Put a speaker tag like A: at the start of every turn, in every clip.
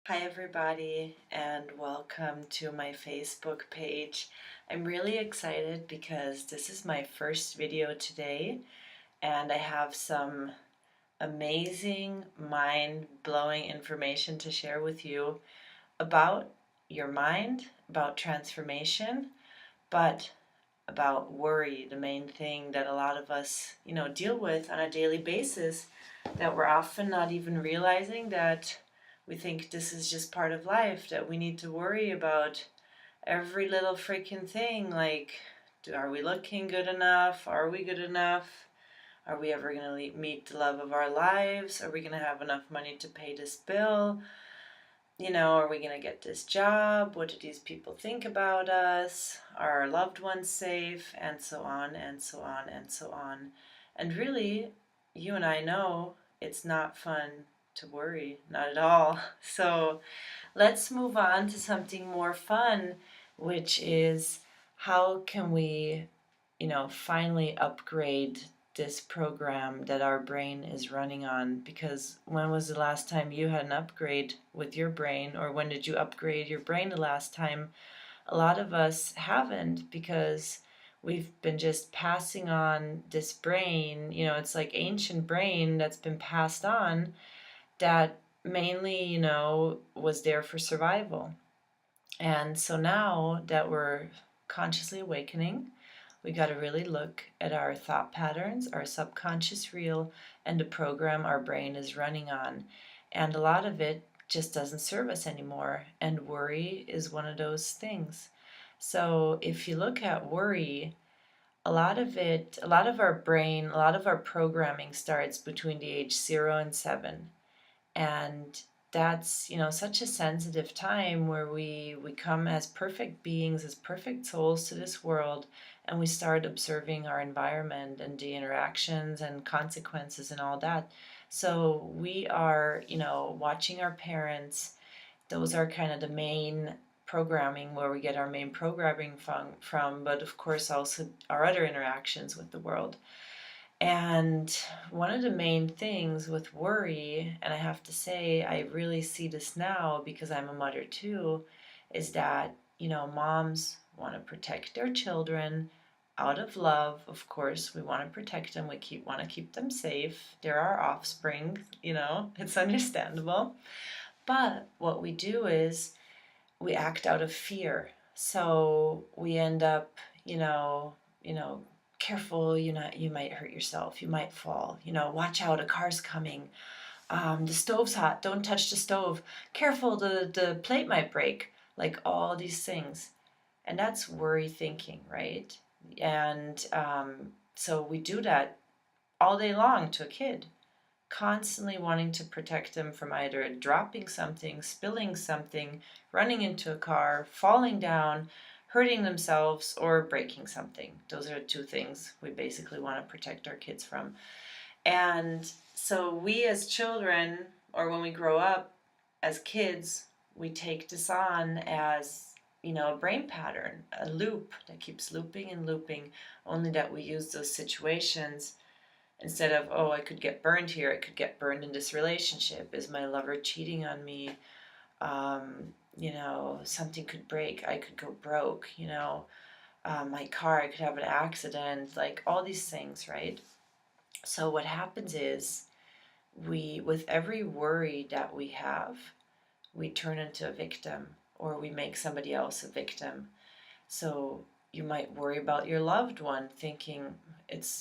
A: Hi, everybody, and welcome to my Facebook page. I'm really excited because this is my first video today, and I have some amazing, mind blowing information to share with you about your mind, about transformation, but about worry, the main thing that a lot of us, deal with on a daily basis, that we're often not even realizing that we think this is just part of life, that we need to worry about every little freaking thing, like, are we looking good enough? Are we good enough? Are we ever going to meet the love of our lives? Are we going to have enough money to pay this bill? Are we going to get this job? What do these people think about us? Are our loved ones safe? And so on, and so on, and so on. And really, you and I know it's not fun to worry, not at all. So let's move on to something more fun, which is how can we, finally upgrade this program that our brain is running on? Because when was the last time you had an upgrade with your brain, or when did you upgrade your brain the last time? A lot of us haven't, because we've been just passing on this brain. It's like ancient brain that's been passed on, that mainly, was there for survival. And so now that we're consciously awakening, we got to really look at our thought patterns, our subconscious reel, and the program our brain is running on. And a lot of it just doesn't serve us anymore. And worry is one of those things. So if you look at worry, a lot of our brain, a lot of our programming starts between the age 0 and 7. And that's such a sensitive time where we come as perfect beings, as perfect souls to this world, and we start observing our environment and the interactions and consequences and all that. So we are watching our parents. Those are kind of the main programming, where we get our main programming from, but of course also our other interactions with the world. And one of the main things with worry, and I have to say, I really see this now because I'm a mother too, is that, moms want to protect their children out of love. Of course, we want to protect them. Want to keep them safe. They're our offspring, it's understandable. But what we do is we act out of fear. So we end up, you know, careful, you might hurt yourself, you might fall, watch out, a car's coming. The stove's hot, don't touch the stove. Careful, the plate might break. Like all these things. And that's worry thinking, right? And so we do that all day long to a kid, constantly wanting to protect them from either dropping something, spilling something, running into a car, falling down, hurting themselves, or breaking something. Those are the two things we basically want to protect our kids from. And so we as children, or when we grow up as kids, we take this on as a brain pattern, a loop that keeps looping and looping, only that we use those situations. Instead of, oh, I could get burned here, I could get burned in this relationship. Is my lover cheating on me? Something could break. I could go broke. My car, I could have an accident. Like all these things, right? So what happens is, with every worry that we have, we turn into a victim, or we make somebody else a victim. So you might worry about your loved one, thinking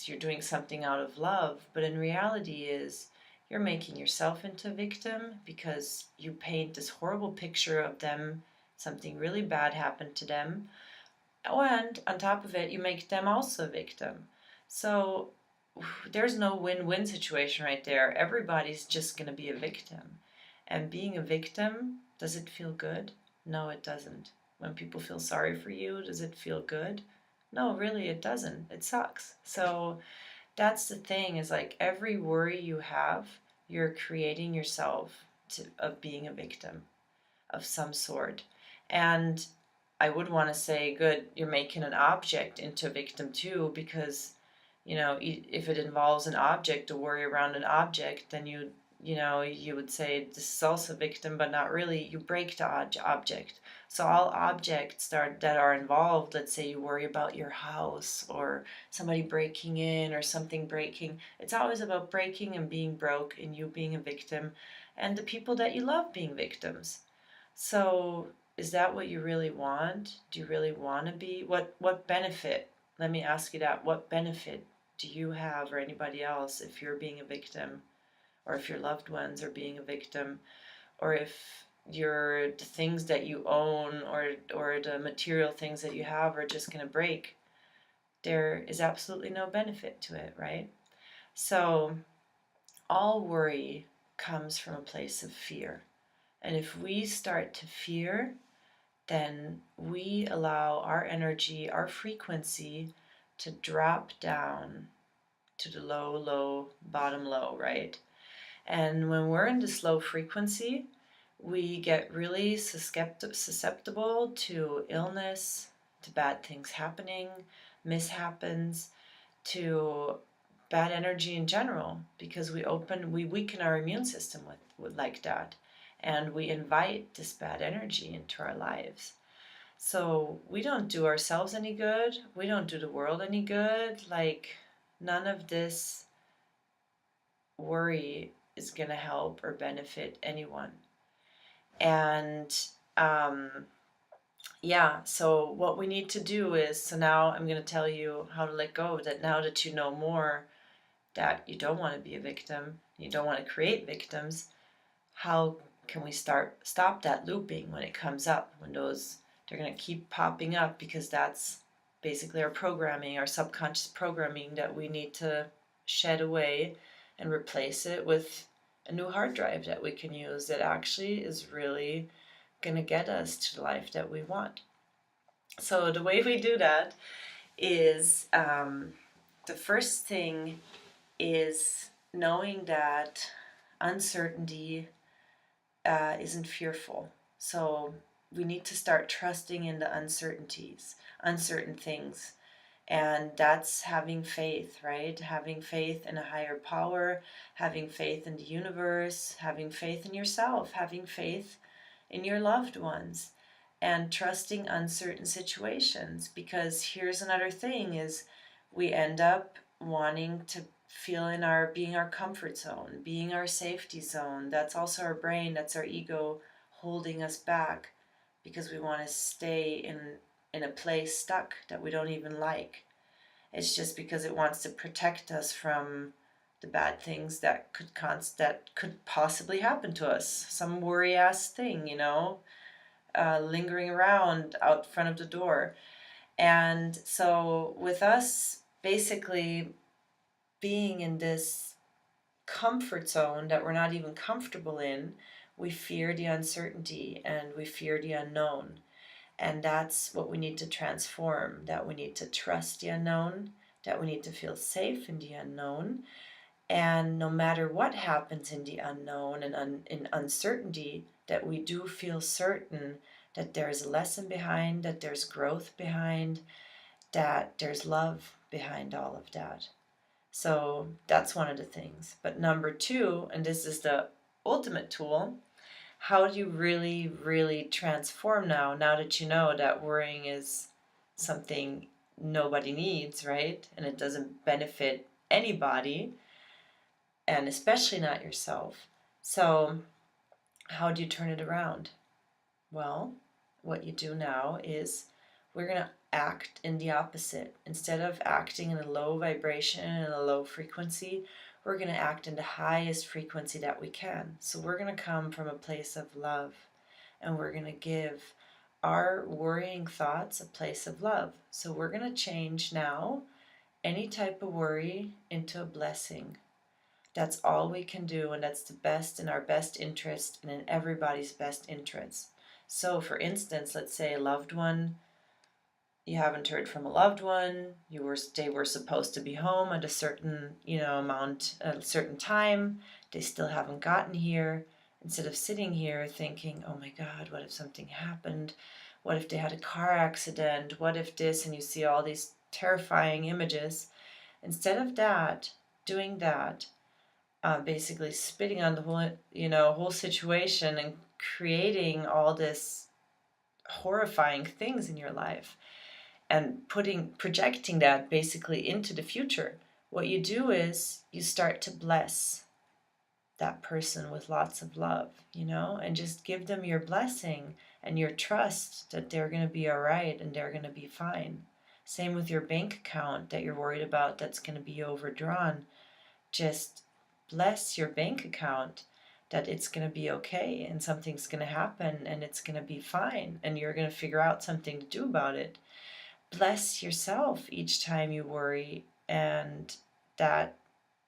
A: you're doing something out of love, but in reality is you're making yourself into a victim, because you paint this horrible picture of them, something really bad happened to them, and on top of it you make them also a victim. So there's no win-win situation right there. Everybody's just going to be a victim. And being a victim, does it feel good? No, it doesn't. When people feel sorry for you, does it feel good? No, really, it doesn't. It sucks. So that's the thing, is like every worry you have, you're creating yourself of being a victim of some sort. And I would want to say, good, you're making an object into a victim too, because if it involves an object, to worry around an object, then you would say this is also victim, but not really. You break the object. So all objects that are involved, let's say you worry about your house or somebody breaking in or something breaking, it's always about breaking and being broke and you being a victim and the people that you love being victims. So is that what you really want? Do you really want to be? What benefit? Let me ask you that. What benefit do you have or anybody else if you're being a victim, or if your loved ones are being a victim, or if the things that you own or the material things that you have are just going to break? There is absolutely no benefit to it, right? So all worry comes from a place of fear. And if we start to fear, then we allow our energy, our frequency to drop down to the low, low, bottom low, right? And when we're in this low frequency, we get really susceptible to illness, to bad things happening, mishaps, to bad energy in general, because we weaken our immune system with like that, and we invite this bad energy into our lives. So we don't do ourselves any good, we don't do the world any good. Like, none of this worry is going to help or benefit anyone. And so what we need to do is, so now I'm going to tell you how to let go of that. Now that you know more that you don't want to be a victim, you don't want to create victims, how can we stop that looping when it comes up, when they're going to keep popping up, because that's basically our programming, our subconscious programming that we need to shed away and replace it with a new hard drive that we can use that actually is really going to get us to the life that we want. So the way we do that is, the first thing is knowing that uncertainty isn't fearful. So we need to start trusting in the uncertain things. And that's having faith, right? Having faith in a higher power, having faith in the universe, having faith in yourself, having faith in your loved ones, and trusting uncertain situations. Because here's another thing is, we end up wanting to feel being our comfort zone, being our safety zone. That's also our brain, that's our ego holding us back, because we want to stay in a place stuck that we don't even like. It's just because it wants to protect us from the bad things that could possibly happen to us. Some worry ass thing, lingering around out front of the door. And so with us basically being in this comfort zone that we're not even comfortable in, we fear the uncertainty and we fear the unknown. And that's what we need to transform, that we need to trust the unknown, that we need to feel safe in the unknown. And no matter what happens in the unknown and in uncertainty, that we do feel certain that there's a lesson behind, that there's growth behind, that there's love behind all of that. So that's one of the things. But number two, and this is the ultimate tool, how do you really, really transform now that you know that worrying is something nobody needs, right? And it doesn't benefit anybody, and especially not yourself. So how do you turn it around? Well, what you do now is, we're going to act in the opposite. Instead of acting in a low vibration and a low frequency, we're going to act in the highest frequency that we can. So we're going to come from a place of love, and we're going to give our worrying thoughts a place of love. So we're going to change now any type of worry into a blessing. That's all we can do, and that's the best in our best interest and in everybody's best interest. So for instance, let's say a loved one, you haven't heard from a loved one, they were supposed to be home at a certain amount at a certain time, they still haven't gotten here. Instead of sitting here thinking, oh my God, what if something happened, what if they had a car accident, what if this, and you see all these terrifying images, instead of doing that, basically spitting on the whole situation and creating all this horrifying things in your life and projecting that basically into the future. What you do is you start to bless that person with lots of love, and just give them your blessing and your trust that they're going to be all right and they're going to be fine. Same with your bank account that you're worried about that's going to be overdrawn. Just bless your bank account that it's going to be okay and something's going to happen and it's going to be fine and you're going to figure out something to do about it. Bless yourself each time you worry, and that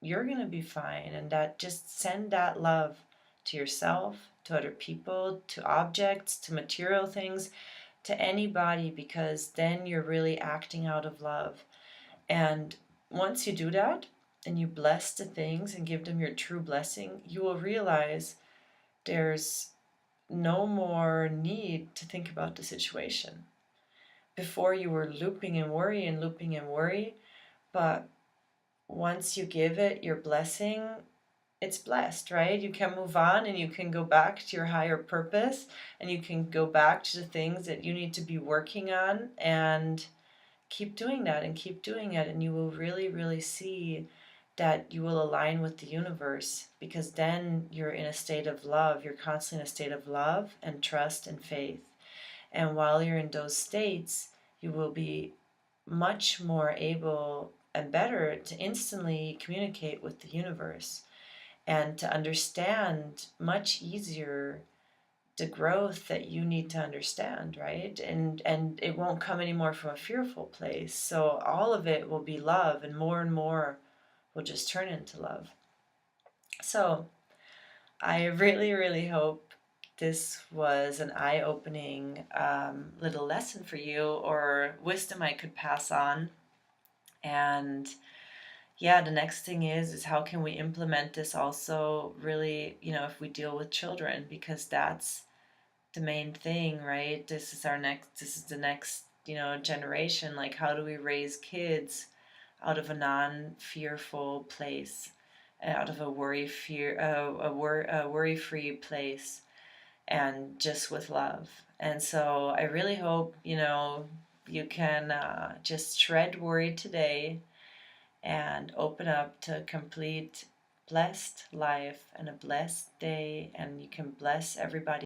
A: you're going to be fine, and that just send that love to yourself, to other people, to objects, to material things, to anybody, because then you're really acting out of love. And once you do that and you bless the things and give them your true blessing, you will realize there's no more need to think about the situation. Before you were looping and worry, but once you give it your blessing, it's blessed, right? You can move on and you can go back to your higher purpose and you can go back to the things that you need to be working on and keep doing that and keep doing it. And you will really, really see that you will align with the universe, because then you're in a state of love. You're constantly in a state of love and trust and faith. And while you're in those states, you will be much more able and better to instantly communicate with the universe and to understand much easier the growth that you need to understand, right? And it won't come anymore from a fearful place. So all of it will be love, and more will just turn into love. So I really, really hope this was an eye-opening little lesson for you, or wisdom I could pass on. And yeah, the next thing is how can we implement this also really, if we deal with children, because that's the main thing, right? This is the next, generation. Like, how do we raise kids out of a non-fearful place, out of a worry-free place, and just with love. And so I really hope, you can just shred worry today and open up to a complete blessed life and a blessed day, and you can bless everybody